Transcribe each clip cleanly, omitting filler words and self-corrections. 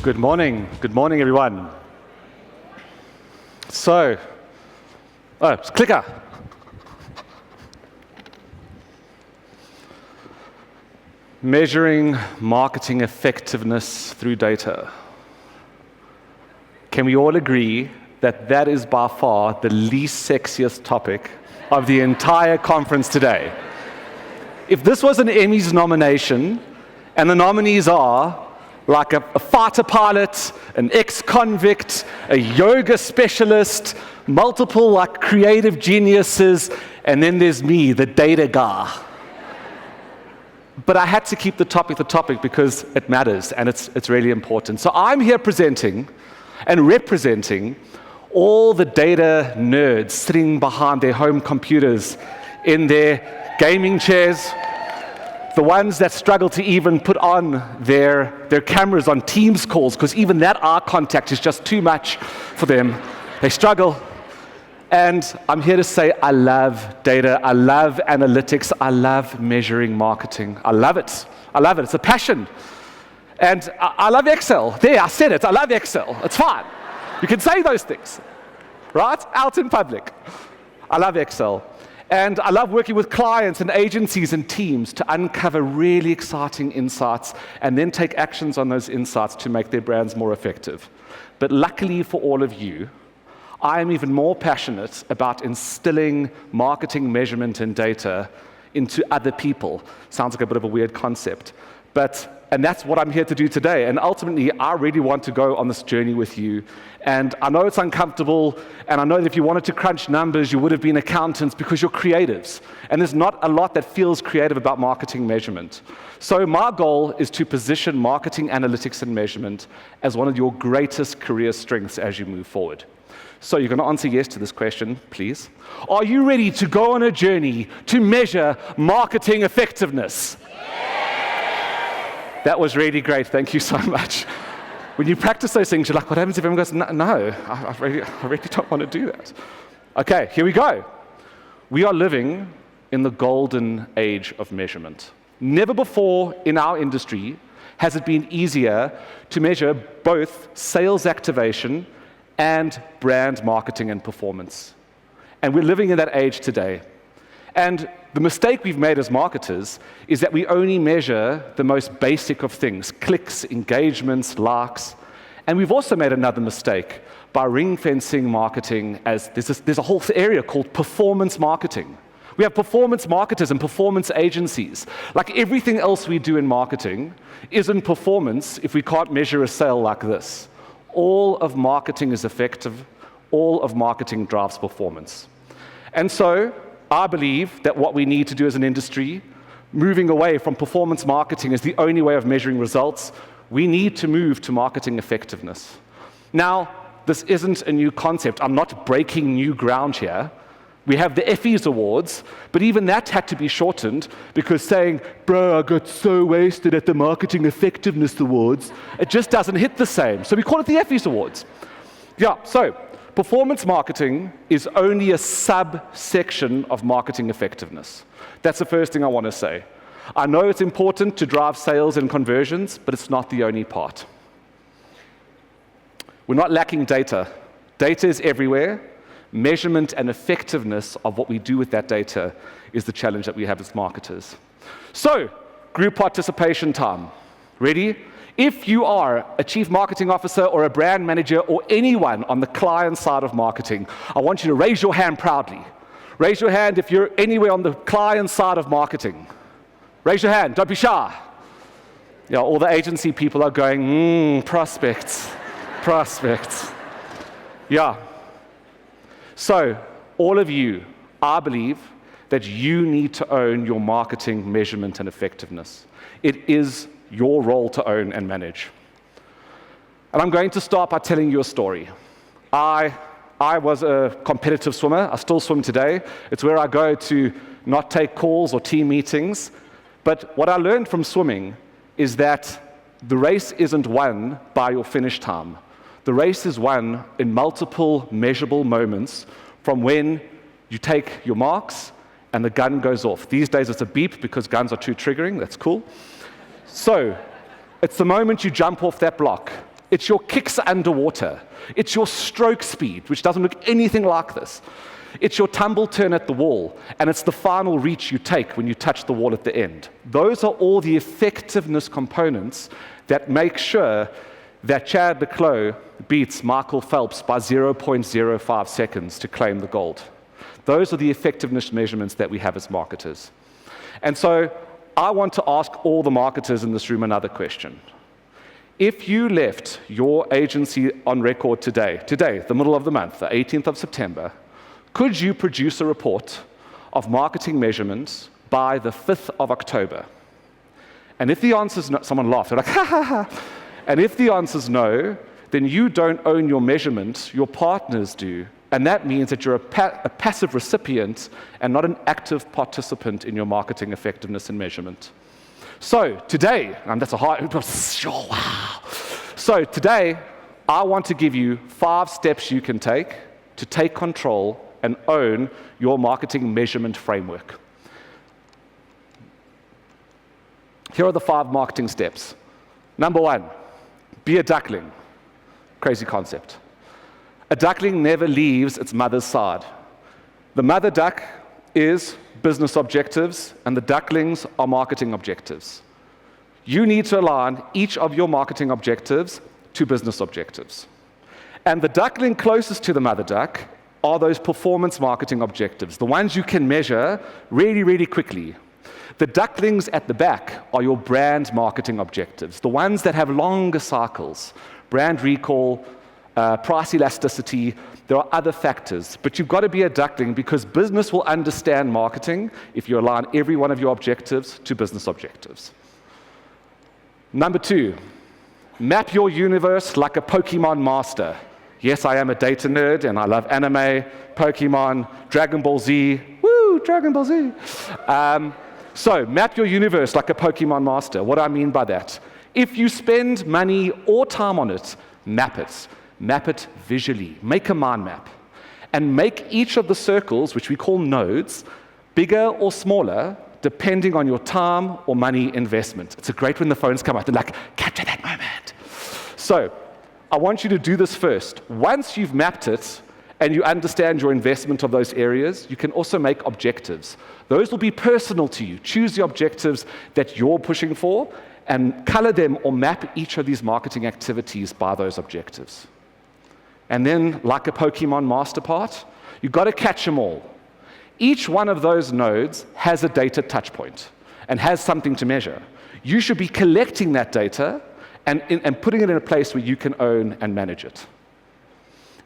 Good morning, everyone. So, it's clicker. Measuring marketing effectiveness through data. Can we all agree that that is by far the least sexiest topic of the entire conference today? If this was an Emmys nomination, and the nominees are like a fighter pilot, an ex-convict, a yoga specialist, multiple like creative geniuses, and then there's me, the data guy. But I had to keep the topic because it matters and it's really important. So I'm here presenting and representing all the data nerds sitting behind their home computers in their gaming chairs, the ones that struggle to even put on their cameras on Teams calls because even that eye contact is just too much for them. They struggle. And I'm here to say I love data, I love analytics, I love measuring marketing. I love it. It's a passion. And I love Excel. There, I said it. I love Excel. It's fine. You can say those things, right? Out in public. I love Excel. And I love working with clients and agencies and teams to uncover really exciting insights and then take actions on those insights to make their brands more effective. But luckily for all of you, I am even more passionate about instilling marketing measurement and data into other people. Sounds like a bit of a weird concept, and that's what I'm here to do today. And ultimately, I really want to go on this journey with you. And I know it's uncomfortable, and I know that if you wanted to crunch numbers, you would have been accountants because you're creatives. And there's not a lot that feels creative about marketing measurement. So my goal is to position marketing analytics and measurement as one of your greatest career strengths as you move forward. So you're going to answer yes to this question, please. Are you ready to go on a journey to measure marketing effectiveness? That was really great. Thank you so much. When you practice those things, you're like, what happens if everyone goes, no, I really don't want to do that. Okay, here we go. We are living in the golden age of measurement. Never before in our industry has it been easier to measure both sales activation and brand marketing and performance. And we're living in that age today. And the mistake we've made as marketers is that we only measure the most basic of things, clicks, engagements, likes. And we've also made another mistake by ring-fencing marketing as there's a whole area called performance marketing. We have performance marketers and performance agencies. Like everything else we do in marketing isn't performance if we can't measure a sale like this. All of marketing is effective. All of marketing drives performance. And so I believe that what we need to do as an industry, moving away from performance marketing as the only way of measuring results, we need to move to marketing effectiveness. Now, this isn't a new concept. I'm not breaking new ground here. We have the Effies Awards, but even that had to be shortened because saying, bro, I got so wasted at the Marketing Effectiveness Awards, it just doesn't hit the same. So we call it the Effies Awards. Yeah, so performance marketing is only a subsection of marketing effectiveness. That's the first thing I want to say. I know it's important to drive sales and conversions, but it's not the only part. We're not lacking data. Data is everywhere. Measurement and effectiveness of what we do with that data is the challenge that we have as marketers. So, group participation time. Ready? If you are a chief marketing officer or a brand manager or anyone on the client side of marketing, I want you to raise your hand proudly. Raise your hand if you're anywhere on the client side of marketing. Raise your hand, don't be shy. Yeah, all the agency people are going, prospects. Yeah. So, all of you, I believe that you need to own your marketing measurement and effectiveness. It is your role to own and manage. And I'm going to start by telling you a story. I was a competitive swimmer. I still swim today. It's where I go to not take calls or team meetings. But what I learned from swimming is that the race isn't won by your finish time. The race is won in multiple measurable moments from when you take your marks and the gun goes off. These days it's a beep because guns are too triggering. That's cool. So it's the moment you jump off that block. It's your kicks underwater. It's your stroke speed, which doesn't look anything like this. It's your tumble turn at the wall, and it's the final reach you take when you touch the wall at the end. Those are all the effectiveness components that make sure that Chad le Clos beats Michael Phelps by 0.05 seconds to claim the gold. Those are the effectiveness measurements that we have as marketers. And so I want to ask all the marketers in this room another question. If you left your agency on record today, the middle of the month, the 18th of September, could you produce a report of marketing measurements by the 5th of October? And if the answer is no, someone laughed, they're like, ha ha ha. And if the answer is no, then you don't own your measurement, your partners do. And that means that you're a passive recipient and not an active participant in your marketing effectiveness and measurement. So today, and that's a hard, wow. So today, I want to give you 5 steps you can take to take control and own your marketing measurement framework. Here are the 5 marketing steps. Number 1, be a duckling. Crazy concept. A duckling never leaves its mother's side. The mother duck is business objectives, and the ducklings are marketing objectives. You need to align each of your marketing objectives to business objectives. And the duckling closest to the mother duck are those performance marketing objectives, the ones you can measure really, really quickly. The ducklings at the back are your brand marketing objectives, the ones that have longer cycles, brand recall, price elasticity. There are other factors, but you've got to be a duckling because business will understand marketing if you align every one of your objectives to business objectives. Number 2, map your universe like a Pokémon master. Yes, I am a data nerd and I love anime, Pokémon, Dragon Ball Z. Woo, Dragon Ball Z. So map your universe like a Pokémon master. What do I mean by that? If you spend money or time on it, map it. Map it visually. Make a mind map. And make each of the circles, which we call nodes, bigger or smaller, depending on your time or money investment. It's great when the phones come out. They're like, capture that moment. So I want you to do this first. Once you've mapped it and you understand your investment of those areas, you can also make objectives. Those will be personal to you. Choose the objectives that you're pushing for and color them or map each of these marketing activities by those objectives. And then, like a Pokémon master part, you've got to catch them all. Each one of those nodes has a data touch point and has something to measure. You should be collecting that data and putting it in a place where you can own and manage it.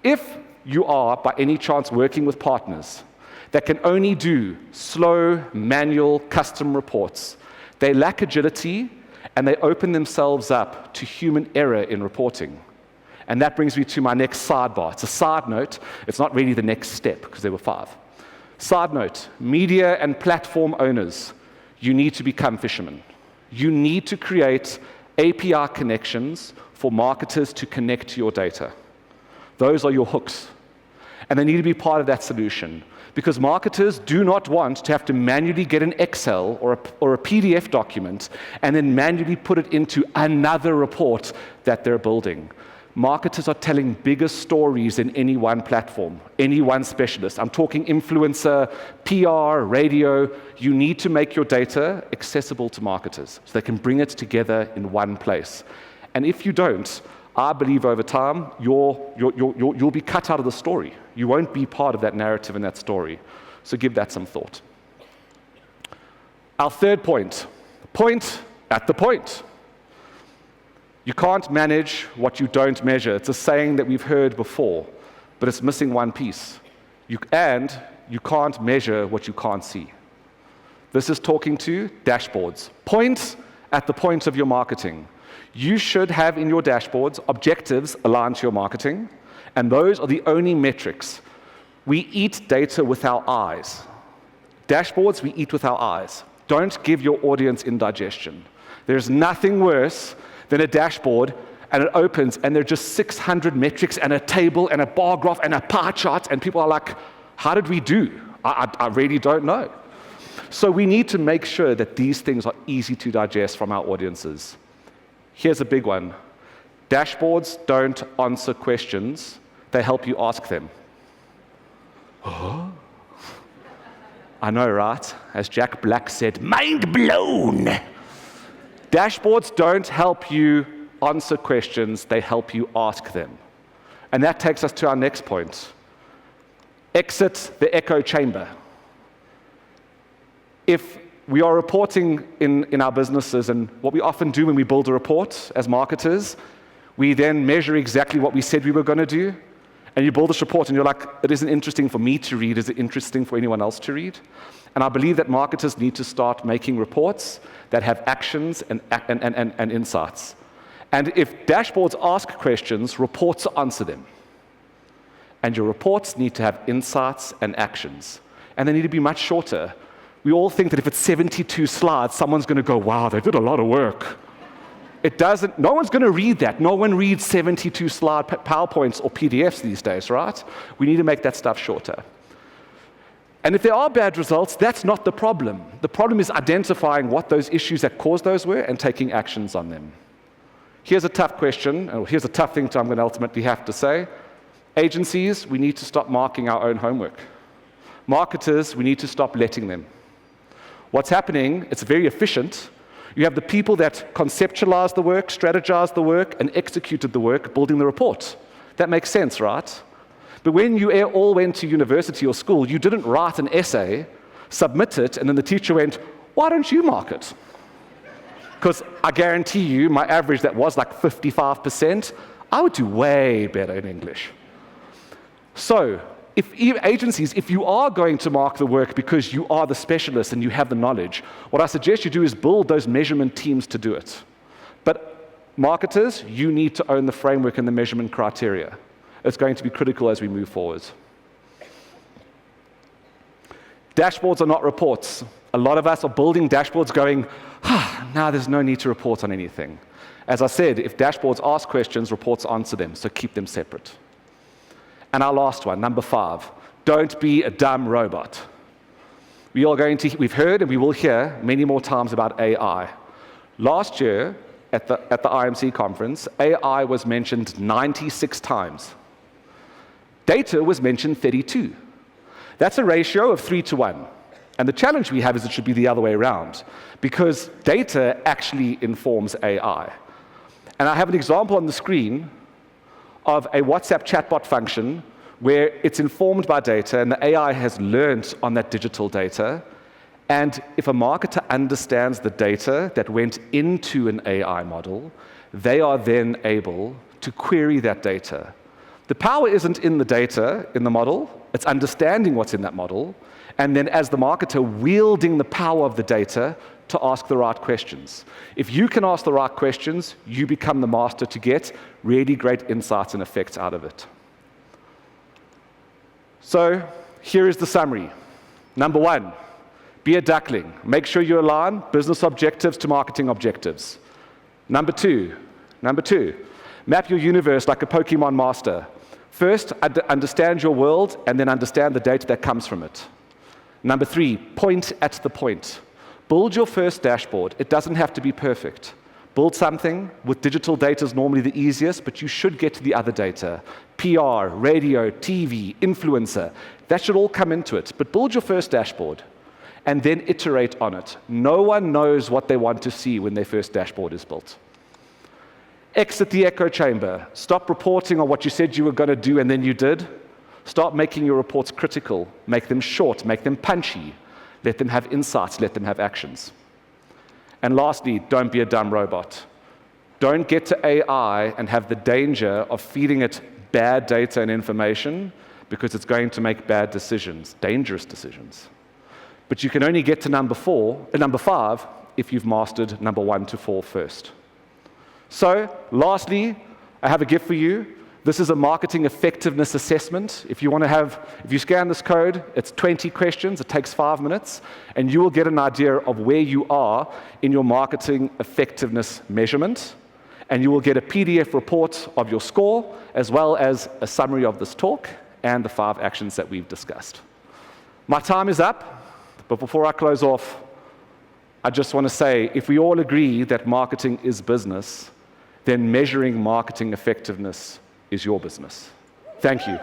If you are, by any chance, working with partners that can only do slow, manual, custom reports, they lack agility and they open themselves up to human error in reporting. And that brings me to my next sidebar. It's a side note. It's not really the next step, because there were 5. Side note, media and platform owners, you need to become fishermen. You need to create API connections for marketers to connect to your data. Those are your hooks. And they need to be part of that solution, because marketers do not want to have to manually get an Excel or a PDF document and then manually put it into another report that they're building. Marketers are telling bigger stories than any one platform, any one specialist. I'm talking influencer, PR, radio. You need to make your data accessible to marketers so they can bring it together in one place. And if you don't, I believe over time, you'll be cut out of the story. You won't be part of that narrative and that story. So give that some thought. Our third point at the point. You can't manage what you don't measure. It's a saying that we've heard before, but it's missing one piece. You can't measure what you can't see. This is talking to dashboards. Point at the point of your marketing. You should have in your dashboards objectives aligned to your marketing, and those are the only metrics. We eat data with our eyes. Dashboards, we eat with our eyes. Don't give your audience indigestion. There's nothing worse than a dashboard, and it opens, and there are just 600 metrics, and a table, and a bar graph, and a pie chart, and people are like, how did we do? I really don't know. So we need to make sure that these things are easy to digest from our audiences. Here's a big one. Dashboards don't answer questions, they help you ask them. Oh. I know, right? As Jack Black said, mind blown. Dashboards don't help you answer questions, they help you ask them. And that takes us to our next point. Exit the echo chamber. If we are reporting in our businesses, and what we often do when we build a report as marketers, we then measure exactly what we said we were going to do, and you build this report and you're like, it isn't interesting for me to read, is it interesting for anyone else to read? And I believe that marketers need to start making reports that have actions and insights. And if dashboards ask questions, reports answer them. And your reports need to have insights and actions. And they need to be much shorter. We all think that if it's 72 slides, someone's going to go, wow, they did a lot of work. It doesn't, no one's going to read that. No one reads 72 slide PowerPoints or PDFs these days, right? We need to make that stuff shorter. And if there are bad results, that's not the problem. The problem is identifying what those issues that caused those were and taking actions on them. Here's a tough question, or here's a tough thing I'm going to ultimately have to say. Agencies, we need to stop marking our own homework. Marketers, we need to stop letting them. What's happening, it's very efficient. You have the people that conceptualized the work, strategized the work, and executed the work, building the report. That makes sense, right? But when you all went to university or school, you didn't write an essay, submit it, and then the teacher went, why don't you mark it? Because I guarantee you, my average that was like 55%, I would do way better in English. So, if you are going to mark the work because you are the specialist and you have the knowledge, what I suggest you do is build those measurement teams to do it. But marketers, you need to own the framework and the measurement criteria. It's going to be critical as we move forward. Dashboards are not reports. A lot of us are building dashboards going, now there's no need to report on anything. As I said, if dashboards ask questions, reports answer them, so keep them separate. And our last one, number 5, don't be a dumb robot. We've heard and we will hear many more times about AI. Last year, at the IMC conference, AI was mentioned 96 times. Data was mentioned 32. That's a ratio of 3 to 1. And the challenge we have is it should be the other way around, because data actually informs AI. And I have an example on the screen of a WhatsApp chatbot function where it's informed by data and the AI has learned on that digital data. And if a marketer understands the data that went into an AI model, they are then able to query that data. The power isn't in the data in the model, it's understanding what's in that model, and then as the marketer wielding the power of the data to ask the right questions. If you can ask the right questions, you become the master to get really great insights and effects out of it. So here is the summary. Number 1, be a duckling. Make sure you align business objectives to marketing objectives. Number two, map your universe like a Pokémon master. First, understand your world, and then understand the data that comes from it. Number 3, point at the point. Build your first dashboard. It doesn't have to be perfect. Build something with digital data is normally the easiest, but you should get to the other data. PR, radio, TV, influencer. That should all come into it. But build your first dashboard and then iterate on it. No one knows what they want to see when their first dashboard is built. Exit the echo chamber. Stop reporting on what you said you were going to do and then you did. Start making your reports critical. Make them short, make them punchy. Let them have insights, let them have actions. And lastly, don't be a dumb robot. Don't get to AI and have the danger of feeding it bad data and information because it's going to make bad decisions, dangerous decisions. But you can only get to number 5 if you've mastered number 1 to 4 first. So, lastly, I have a gift for you. This is a marketing effectiveness assessment. If you scan this code, it's 20 questions, it takes 5 minutes, and you will get an idea of where you are in your marketing effectiveness measurement, and you will get a PDF report of your score, as well as a summary of this talk and the 5 actions that we've discussed. My time is up, but before I close off, I just want to say, if we all agree that marketing is business, then measuring marketing effectiveness is your business. Thank you.